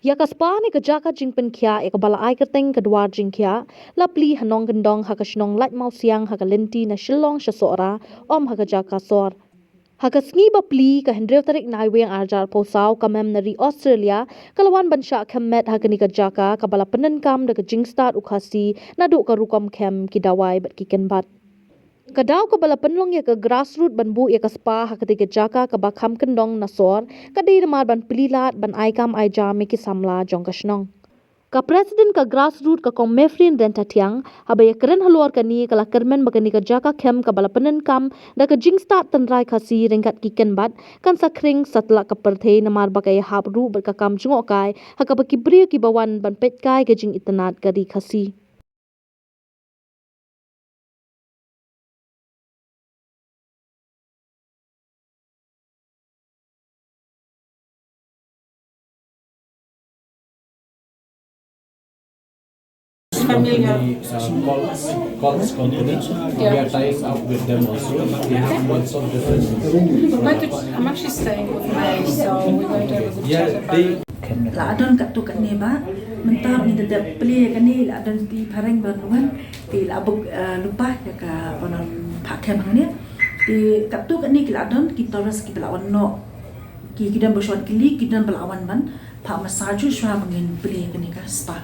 Ya kaspa ni kejaka jing penkia ya kabala ai keteng kedua jing kia la pli hanong gendong hakasnong Laitmawsiang hakalenti na shillong shasora om hakajaka sor. Hakasngi ba pli ka hendrew tarik naiweng arjar posau kamem nari Australia kalawan bansha Khem hakani kejaka kabala penenkam da jing start ukhasi naduk karukom Khem kidawai bat kiken bat. Kadau ke bala penlong ya ke grassroot ban bu ya ke spa hakati ke jaka ke bakham kendong nasor kadai demar ban pelilat ban aikam aija meki samla jong kasnong. Ka presiden ka grassroot ka kong mefrin dan tatiang habaya keren haluar kani kala kermen bakani ke jaka Khem ka bala penenkam da ke jing start tenrai khasi ringkat kiken bat kan sakring satla ka perthei namar bakai habru berkakam jungok kai hakabaki brio ki bawan ban petkai ke jing itenat kari khasi. Familiar. Calls company. We are tying up with them also. We have lots of different. I'm actually staying with May, so we're going to have a good chat about it. La adon kat tu kat ni ba mentah ni tetap Plie kan ni la adon pi pareng bantuan pi la abuk lupa ya ka bonon Pak Khem ni pi kat tu kat ni la adon kita ras ki belawan no ki kidan bersuat kili kidan belawan ban Pak Masaju Shah mengin Plie kan ni ka spa